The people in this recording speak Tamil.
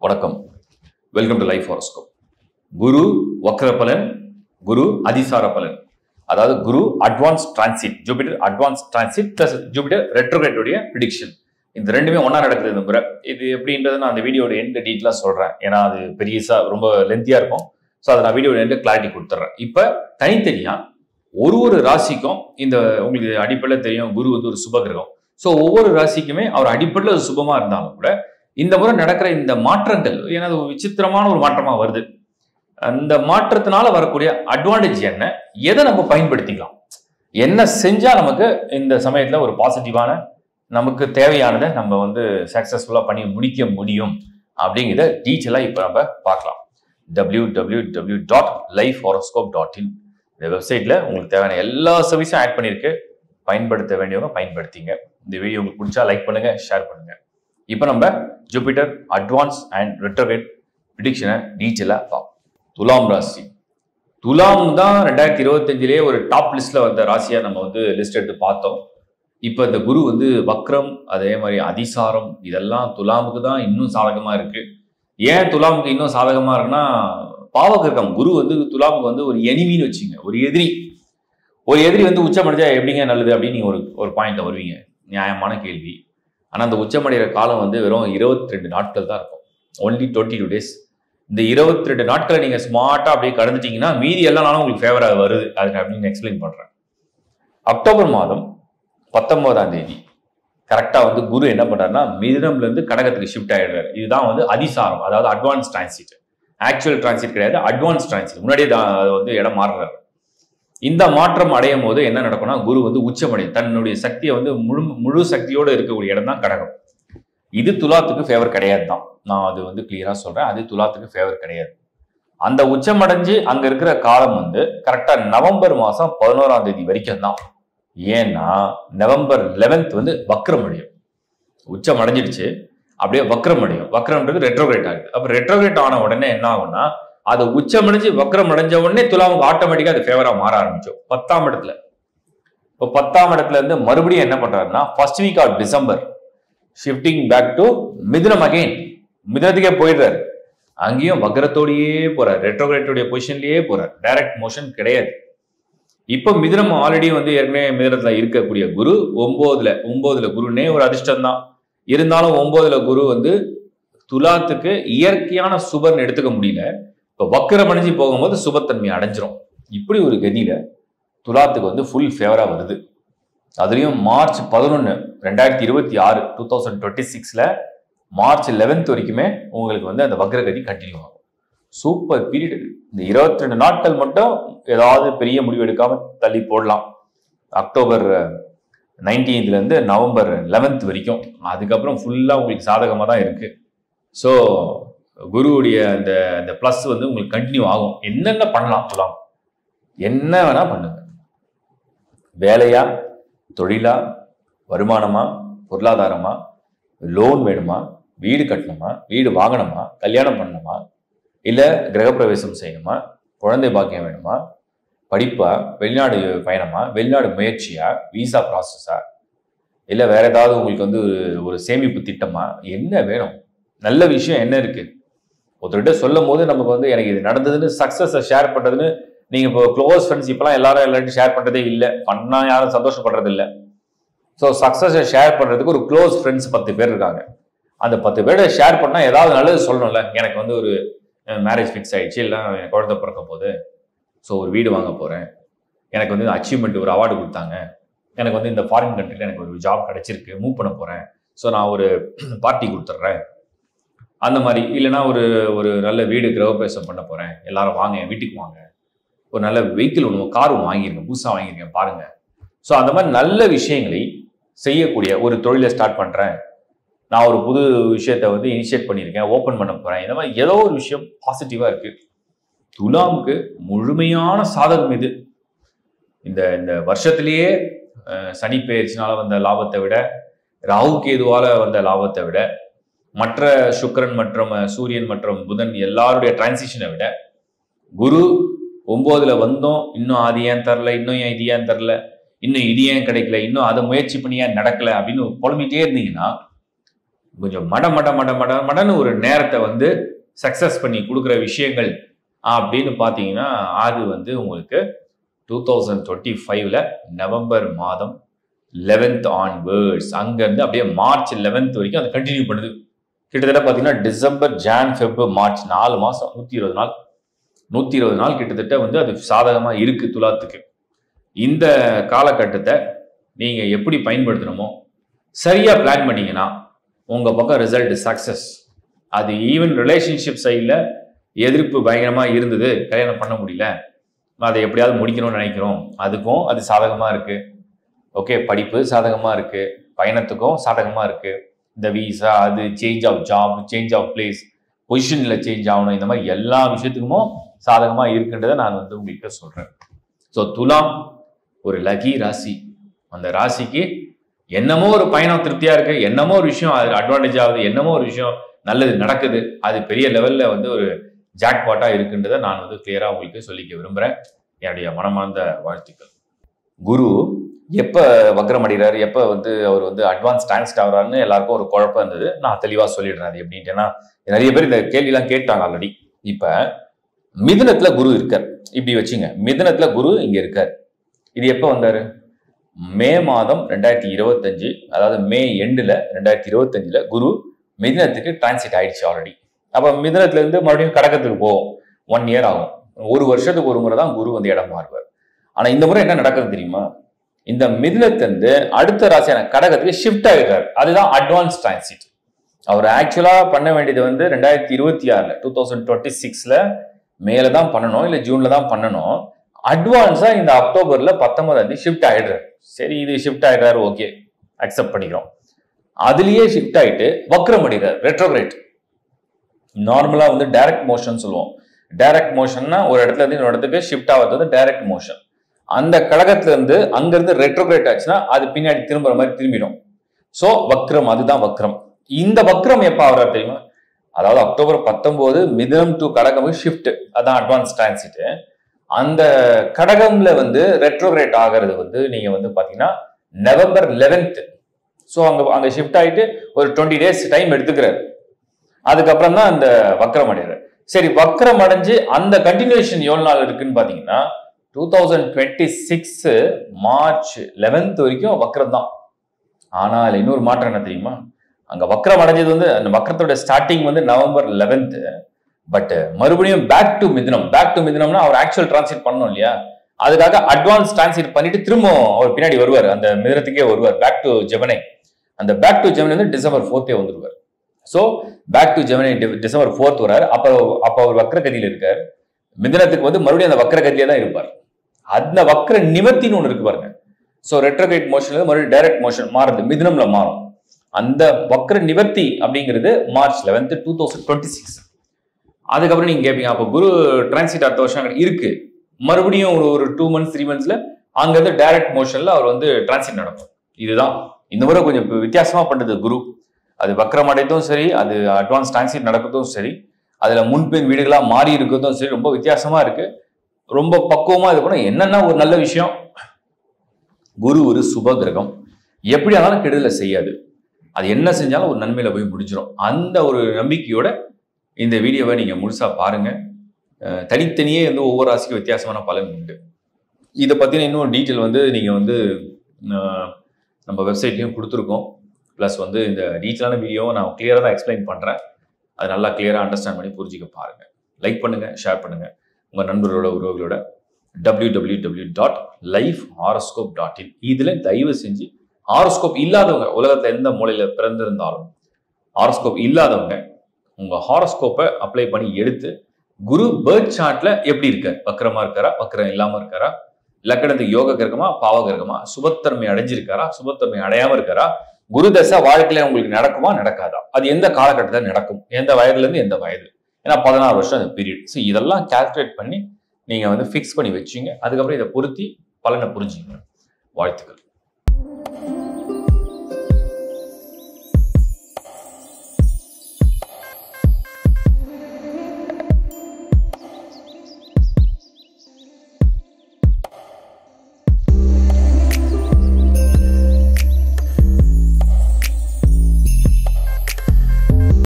வணக்கம். Welcome to Life Horoscope. Guru வக்ர பலன், குரு அதிசார பலன். அதாவது Guru advance transit, Jupiter advance transit plus Jupiter retrograde உடைய ப்ரிடிக்ஷன். இந்த ரெண்டுமே ஒன்னா நடக்குது இந்த முறை. இது எப்படின்றது நான் அந்த வீடியோட எண்ட் டீட்டெயிலா சொல்றேன். ஏன்னா அது பெரியசா ரொம்ப லென்த்தியா இருக்கும். ஸோ அதை நான் வீடியோட எண்ட் கிளாரிட்டி கொடுத்துட்றேன். இப்போ தனித்தனியா ஒரு ராசிக்கும் இந்த உங்களுக்கு அடிப்படையில் தெரியும், குரு வந்து ஒரு சுப கிரகம். ஸோ ஒவ்வொரு ராசிக்குமே அவர் அடிப்படையில் சுபமா இருந்தாலும் கூட இந்த முறை நடக்கிற இந்த மாற்றங்கள், ஏன்னா அது ஒரு விசித்திரமான ஒரு மாற்றமா வருது. அந்த மாற்றத்தினால வரக்கூடிய அட்வான்டேஜ் என்ன, எதை நம்ம பயன்படுத்திக்கலாம், என்ன செஞ்சா நமக்கு இந்த சமயத்துல ஒரு பாசிட்டிவான நமக்கு தேவையானதை நம்ம வந்து சக்சஸ்ஃபுல்லா பண்ணி முடிக்க முடியும் அப்படிங்கிறத டீட்டெயிலா இப்ப நம்ம பார்க்கலாம். www.lifehoroscope.in இந்த வெப்சைட்ல உங்களுக்கு தேவையான எல்லா சர்வீஸும் ஆட் பண்ணிருக்கு. பயன்படுத்த வேண்டியவங்க பயன்படுத்திங்க. இந்த வீடியோ உங்களுக்கு பிடிச்சா லைக் பண்ணுங்க, ஷேர் பண்ணுங்க. இப்போ நம்ம ஜூபிட்டர் அட்வான்ஸ் அண்ட் ரெட்ரோகிரேட் ப்ரிடிக்ஷனை டீட்டெயிலாக பார்ப்போம். துலாம் ராசி. துலாம் தான் 2025 ஒரு டாப் லிஸ்ட்ல வந்த ராசியா நம்ம வந்து லிஸ்ட் எடுத்து பார்த்தோம். இப்போ இந்த குரு வந்து வக்ரம், அதே மாதிரி அதிசாரம், இதெல்லாம் துலாமுக்கு தான் இன்னும் சாதகமா இருக்கு. ஏன் துலாமுக்கு இன்னும் சாதகமா இருக்குன்னா, பாவகிரகம் குரு வந்து துலாமுக்கு வந்து ஒரு எனிமின்னு வச்சுங்க, ஒரு எதிரி வந்து உச்சமடைஞ்சா எப்படிங்க நல்லது அப்படின்னு நீங்க ஒரு பாயிண்ட்ல வருவீங்க. நியாயமான கேள்வி. ஆனா அந்த உச்சமடைகிற காலம் வந்து வெறும் 22 நாட்கள் தான் இருக்கும். Only 22 days. இந்த 22 நாட்களை நீங்க ஸ்மார்ட்டா அப்படியே கடந்துட்டீங்கன்னா மீதி எல்லா நாளும் உங்களுக்கு ஃபேவரா வருது. அதுக்கு அப்படின்னு எக்ஸ்பிளைன் பண்றேன். அக்டோபர் மாதம் 19ஆம் தேதி கரெக்டா வந்து குரு என்ன பண்றாருன்னா மிதுனம்ல இருந்து கடகத்துக்கு ஷிஃப்ட் ஆயிடுறாரு. இதுதான் வந்து அதிசாரம், அதாவது அட்வான்ஸ் டிரான்சிட். ஆக்சுவல் டிரான்சிட் கிடையாது, அட்வான்ஸ் டிரான்சிட். முன்னாடியே வந்து இடம் மாறுறாரு. இந்த மாற்றம் அடையும் போது என்ன நடக்கும்னா, குரு வந்து உச்சமடையும், தன்னுடைய சக்தியை வந்து முழு சக்தியோடு இருக்கக்கூடிய இடம் தான் கடகம். இது துலாத்துக்கு ஃபேவர் கிடையாது தான், நான் அது வந்து கிளியரா சொல்றேன். அது துலாத்துக்கு ஃபேவர் கிடையாது. அந்த உச்சமடைஞ்சு அங்க இருக்கிற காலம் வந்து கரெக்டா நவம்பர் மாசம் 11ஆம் தேதி வரைக்கும் தான். ஏன்னா நவம்பர் 11th வந்து வக்ரம் அடையும். உச்சம் அடைஞ்சிடுச்சு, அப்படியே வக்ரம் அடையும். வக்ரம்ன்றது ரெட்ரோகிரேட் ஆகுது. அப்ப ரெட்ரோகிரேட் ஆன உடனே என்ன ஆகும்னா, அது உச்சமடைஞ்சு வக்ரம் அடைஞ்ச உடனே துலாமுக்கு ஆட்டோமேட்டிக்கா அது ஃபேவரா மாற ஆரம்பிச்சோம் 10ஆம் இடத்துல. இப்போ 10ஆம் இடத்துல இருந்து மறுபடியும் என்ன பண்றாருன்னா, first week of December shifting back to மிதுனம் அகைன். மிதுனத்துக்கே போயிடுறாரு. அங்கேயும் வக்ரத்தோடையே போறாரு, ரெட்ரோகிரேட்டோடைய பொசிஷன்லயே போறாரு. டைரக்ட் மோஷன் கிடையாது. இப்போ மிதுனம் ஆல்ரெடி வந்து ஏற்கனவே மிதுனத்துல இருக்கக்கூடிய குரு 9ல குருனே ஒரு அதிர்ஷ்டம் தான். இருந்தாலும் 9ல குரு வந்து துலாத்துக்கு இயற்கையான சுபர்னு எடுத்துக்க முடியல. இப்போ வக்ரம் அடைஞ்சு போகும்போது சுபத்தன்மை அடைஞ்சிரும். இப்படி ஒரு கதியில துலாத்துக்கு வந்து ஃபுல் ஃபேவரா வருது. அதுலயும் மார்ச் 11 2026 2026ல மார்ச் 11th வரைக்குமே உங்களுக்கு வந்து அந்த வக்ரகதி கண்டினியூ ஆகும். Super period. இந்த 22 நாட்கள் மட்டும் ஏதாவது பெரிய முடிவு எடுக்காம தள்ளி போடலாம். அக்டோபர் 19th இருந்து நவம்பர் 11th வரைக்கும். அதுக்கப்புறம் ஃபுல்லா உங்களுக்கு சாதகமா தான் இருக்கு. ஸோ குருவுடைய அந்த பிளஸ் வந்து உங்களுக்கு கண்டினியூ ஆகும். என்னென்ன பண்ணலாம் சொல்லலாம், என்ன வேணா பண்ணுங்க. வேலையா, தொழிலா, வருமானமா, பொருளாதாரமா, லோன் வேணுமா, வீடு கட்டணுமா, வீடு வாங்கணுமா, கல்யாணம் பண்ணணுமா, இல்ல கிரகப்பிரவேசம் செய்யணுமா, குழந்தை பாக்கியம் வேணுமா, படிப்பா, வெளிநாடு பயணமா, வெளிநாடு முயற்சியா, விசா ப்ராசஸா, இல்ல வேற ஏதாவது உங்களுக்கு வந்து ஒரு சேமிப்பு திட்டமா, என்ன வேணும், நல்ல விஷயம் என்ன இருக்கு. ஒருத்தர்கிட்ட சொல்லும் போது நமக்கு வந்து எனக்கு இது நடந்ததுன்னு சக்சஸை ஷேர் பண்றதுன்னு, நீங்க இப்போ க்ளோஸ் ஃப்ரெண்ட்ஸ் இப்பெல்லாம் எல்லாரும் ஷேர் பண்றதே இல்லை, பண்ணா யாரும் சந்தோஷப்படுறது இல்லை. ஸோ சக்சஸை ஷேர் பண்றதுக்கு ஒரு க்ளோஸ் ஃப்ரெண்ட்ஸ் 10 பேர் இருக்காங்க. அந்த 10 பேரை ஷேர் பண்ணா ஏதாவது நல்லது சொல்லணும்ல. எனக்கு வந்து ஒரு மேரேஜ் ஃபிக்ஸ் ஆயிடுச்சு, இல்லை எனக்கு குழந்தை பிறக்க போகுது, ஸோ ஒரு வீடு வாங்க போறேன், எனக்கு வந்து அச்சீவ்மெண்ட் ஒரு அவார்டு கொடுத்தாங்க, எனக்கு வந்து இந்த ஃபாரின் கண்ட்ரியில் எனக்கு ஒரு ஜாப் கிடைச்சிருக்கு, மூவ் பண்ண போறேன், ஸோ நான் ஒரு பார்ட்டி கொடுத்துட்றேன், அந்த மாதிரி. இல்லைன்னா ஒரு நல்ல வீடு கிரகப்பிரவேசம் பண்ண போறேன், எல்லாரும் வாங்க, வீட்டுக்கு வாங்க, ஒரு நல்ல வெஹிக்கிள் ஒன்று கார் ஒன்று வாங்கியிருக்கேன், புதுசாக வாங்கியிருக்கேன் பாருங்க. ஸோ அந்த மாதிரி நல்ல விஷயங்களை செய்யக்கூடிய ஒரு தொழிலை ஸ்டார்ட் பண்றேன், நான் ஒரு புது விஷயத்தை வந்து இனிஷியேட் பண்ணியிருக்கேன், ஓப்பன் பண்ண போறேன், இந்த மாதிரி ஏதோ ஒரு விஷயம் பாசிட்டிவா இருக்கு. துலாமுக்கு முழுமையான சாதகம் இது. இந்த வருஷத்திலேயே சனி பெயர்ச்சினால வந்த லாபத்தை விட, ராகு கேதுவால வந்த லாபத்தை விட, மற்ற சுக்கிரன் மற்றும் சூரியன் மற்றும் புதன் எல்லாருடைய டிரான்சிஷனை விட, குரு 9ல வந்தோம், இன்னும் அது ஏன் தரல, இன்னும் ஏன் இது ஏன் தரல, இன்னும் இது ஏன் கிடைக்கல, இன்னும் அதை முயற்சி பண்ணி ஏன் நடக்கல அப்படின்னு புலம்பிட்டே இருந்தீங்கன்னா, கொஞ்சம் மடன்னு ஒரு நேரத்தை வந்து சக்சஸ் பண்ணி கொடுக்குற விஷயங்கள் அப்படின்னு பார்த்தீங்கன்னா அது வந்து உங்களுக்கு 2025 நவம்பர் மாதம் 11th ஆன்வர்ட்ஸ் அங்கேருந்து அப்படியே மார்ச் 11th வரைக்கும் அதை கண்டினியூ பண்ணுது. கிட்டத்தட்ட பார்த்தீங்கன்னா டிசம்பர், ஜான், ஃபெப்ரவரி, மார்ச் 4 மாதம் 120 நாள் கிட்டத்தட்ட வந்து அது சாதகமாக இருக்குது துலாத்துக்கு. இந்த காலகட்டத்தை நீங்கள் எப்படி பயன்படுத்தணுமோ சரியாக பிளான் பண்ணிங்கன்னா உங்கள் பக்கம் ரிசல்ட் சக்ஸஸ். அது ஈவன் ரிலேஷன்ஷிப் சைடில் எதிர்ப்பு பயங்கரமாக இருந்தது, கல்யாணம் பண்ண முடியல, அதை எப்படியாவது முடிக்கணும்னு நினைக்கிறோம், அதுக்கும் அது சாதகமாக இருக்குது. ஓகே, படிப்பு சாதகமாக இருக்குது, பயணத்துக்கும் சாதகமாக இருக்குது. இந்த வீசா, அது change of job, change of place, பொசிஷனில் சேஞ்ச் ஆகணும், இந்த மாதிரி எல்லா விஷயத்துக்குமோ சாதகமாக இருக்குன்றதை நான் வந்து உங்கள்கிட்ட சொல்கிறேன். ஸோ துலாம் ஒரு லக்கி ராசி. அந்த ராசிக்கு என்னமோ ஒரு பயணம் திருப்தியாக இருக்குது, என்னமோ ஒரு விஷயம் அது அட்வான்டேஜ் ஆகுது, என்னமோ ஒரு விஷயம் நல்லது நடக்குது, அது பெரிய லெவலில் வந்து ஒரு ஜாக்பாட்டாக இருக்குன்றதை நான் வந்து கிளியராக உங்களுக்கு சொல்லிக்க விரும்புகிறேன். என்னுடைய மனமார்ந்த வாழ்த்துக்கள். குரு எப்போ வக்ரம் அடைகிறாரு, எப்போ வந்து அவர் வந்து அட்வான்ஸ் டிரான்ஸ்ட் ஆகிறாருன்னு எல்லாருக்கும் ஒரு குழப்பம் இருந்தது. நான் தெளிவாக சொல்லிடுறேன் அது எப்படின்ட்டு. ஏன்னா நிறைய பேர் இந்த கேள்வியெல்லாம் கேட்டாங்க ஆல்ரெடி. இப்போ மிதுனத்தில் குரு இருக்கார், இப்படி வச்சுங்க. மிதுனத்தில் குரு இங்கே இருக்கார். இது எப்போ வந்தார்? மே மாதம் 2025, அதாவது மே எண்டில் 2025 குரு மிதுனத்துக்கு டிரான்சிட் ஆயிடுச்சு ஆல்ரெடி. அப்போ மிதுனத்துலேருந்து மறுபடியும் கடகத்துக்கு போகும், 1 இயர் ஆகும். 1 வருஷத்துக்கு ஒரு முறை தான் குரு வந்து இடம் மாறுவார். ஆனால் இந்த முறை என்ன நடக்குது தெரியுமா? இந்த மிதுனத்திலிருந்து அடுத்த ராசியான கடகத்துக்கு ஷிஃப்ட் ஆகிடுறாரு. அதுதான் அட்வான்ஸ் டிரான்சிட். அவர் ஆக்சுவலாக பண்ண வேண்டியது வந்து 2026 2026 மேலே தான் பண்ணணும், இல்லை ஜூனில் தான் பண்ணணும். அட்வான்ஸாக இந்த அக்டோபரில் 19 ஷிஃப்ட் ஆகிடுறாரு. சரி, இது ஷிஃப்ட் ஆகிடுறாரு, ஓகே, அக்செப்ட் பண்ணிக்கிறோம். அதுலேயே ஷிஃப்ட் ஆகிட்டு வக்ரம் அடிக்கிறார், ரெட்ரோகிரேட். நார்மலாக வந்து டைரக்ட் மோஷன் சொல்லுவோம். டைரக்ட் மோஷன்னா ஒரு இடத்துல இருந்து இன்னொரு இடத்துக்கு ஷிஃப்ட் ஆகிறது வந்து டைரக்ட் மோஷன். அந்த கடகத்துல இருந்து அங்கிருந்து ரெட்ரோகிரேட் ஆச்சுன்னா அது பின்னாடி திரும்புற மாதிரி திரும்பிடும். ஸோ வக்ரம், அதுதான் வக்ரம். இந்த வக்ரம் எப்போ ஆகிறார் தெரியுமா? அதாவது அக்டோபர் 19 மிதுனம் டு கடகம் ஷிஃப்ட், அதான் அட்வான்ஸ் டிரான்சிட். அந்த கடகம்ல வந்து ரெட்ரோகிரேட் ஆகிறது வந்து நீங்க வந்து பாத்தீங்கன்னா நவம்பர் 11th. ஸோ அங்க ஷிஃப்ட் ஆகிட்டு ஒரு 20 days டைம் எடுத்துக்கிறாரு. அதுக்கப்புறம் தான் அந்த வக்ரம் அடைகிறார். சரி, வக்ரம் அடைஞ்சு அந்த கண்டினியூஷன் எவ்வளவு நாள் இருக்குன்னு பாத்தீங்கன்னா 2026 மார்ச் 11th வரைக்கும் வக்ரம் தான். ஆனால் இன்னொரு மாற்றம் என்ன தெரியுமா? அங்க வக்ரம் அடைஞ்சது வந்து அந்த வக்ரத்தோட ஸ்டார்டிங் வந்து நவம்பர் 11th. பட் மறுபடியும் பேக் டு மிதுனம்னா அவர் ஆக்சுவல் டிரான்சிட் பண்ணணும் இல்லையா? அதுக்காக அட்வான்ஸ் டிரான்சிட் பண்ணிட்டு திரும்ப அவர் பின்னாடி வருவார், அந்த மிதுனத்துக்கே வருவார், பேக் டு ஜெமினி. அந்த பேக் டு ஜெமினி வந்து டிசம்பர் 4th வந்துருவார். So back to Gemini December 4th வராரு. அப்போ அவர் வக்ரகதியில் இருக்கார். மிதுனத்துக்கு வந்து மறுபடியும் அந்த வக்ரகதியிலே தான் இருப்பார். அந்த வக்ர நிவர்த்தின்னு ஒன்று இருக்கு பாருங்க. ஸோ ரெட்ரோகிரேட் மோஷன்ல மறுபடியும் டைரக்ட் மோஷன் மாறுது, மிதுனம்ல மாறும். அந்த வக்ர நிவர்த்தி அப்படிங்கிறது மார்ச் 11th 2026. அதுக்கப்புறம் நீங்க கேட்பீங்க, அப்போ குரு டிரான்சிட் அடுத்த வருஷம் இருக்கு, மறுபடியும் ஒரு 2 months 3 monthsல அங்கிருந்து டைரக்ட் மோஷன்ல அவர் வந்து டிரான்சிட் நடக்கும். இதுதான் இந்த முறை கொஞ்சம் வித்தியாசமா பண்றது குரு. அது வக்ரம் அடையதும் சரி, அது அட்வான்ஸ் டிரான்சிட் நடக்கிறதும் சரி, அதுல முன்பின் வீடுகளா மாறி இருக்கிறதும் சரி, ரொம்ப வித்தியாசமா இருக்கு. ரொம்ப பக்குவமா இது பண்ண என்னன்னா ஒரு நல்ல விஷயம், குரு ஒரு சுப கிரகம், எப்படி ஆனாலும் கெடுதலை செய்யாது. அது என்ன செஞ்சாலும் ஒரு நன்மையில போய் முடிஞ்சிடும். அந்த ஒரு நம்பிக்கையோட இந்த வீடியோவை நீங்க முழுசா பாருங்க. தனித்தனியே வந்து ஒவ்வொரு ராசிக்கும் வித்தியாசமான பலன் உண்டு. இதை பத்தின இன்னொரு டீட்டெயில் வந்து நீங்க வந்து நம்ம வெப்சைட்லயும் கொடுத்துருக்கோம். ப்ளஸ் வந்து இந்த டீட்டெயிலான வீடியோவை நான் கிளியராக தான் எக்ஸ்பிளைன் பண்றேன். அது நல்லா கிளியராக அண்டர்ஸ்டாண்ட் பண்ணி புரிஞ்சுக்க பாருங்க. லைக் பண்ணுங்க, ஷேர் பண்ணுங்க உங்க நண்பர்களோட உறவுகளோட. www.lifehoroscope.in இதுல தயவு செஞ்சு ஹாரோஸ்கோப் இல்லாதவங்க, உலகத்துல எந்த மூலையில பிறந்திருந்தாலும் ஹாரோஸ்கோப் இல்லாதவங்க உங்க ஹாரோஸ்கோப்பை அப்ளை பண்ணி எடுத்து குரு பர்த் சார்ட்ல எப்படி இருக்காரு, வக்ரமா இருக்காரா, வக்ரம் இல்லாம இருக்காரா, லக்கணத்துக்கு யோக கிரகமா, பாவ கிரகமா, சுபத்தன்மை அடைஞ்சிருக்காரா, சுபத்தன்மை அடையாம இருக்காரா, குரு தசை வாழ்க்கையில உங்களுக்கு நடக்குமா நடக்காதா, அது எந்த காலகட்டத்தில் நடக்கும், எந்த வயதுல இருந்து எந்த வயது, ஏன்னா 16 வருஷம் அந்த பீரியட். ஸோ இதெல்லாம் கால்குலேட் பண்ணி நீங்க வந்து ஃபிக்ஸ் பண்ணி வச்சுங்க. அதுக்கப்புறம் இதை பொருத்தி பலனை புரிஞ்சுங்க. வாழ்த்துக்கள்.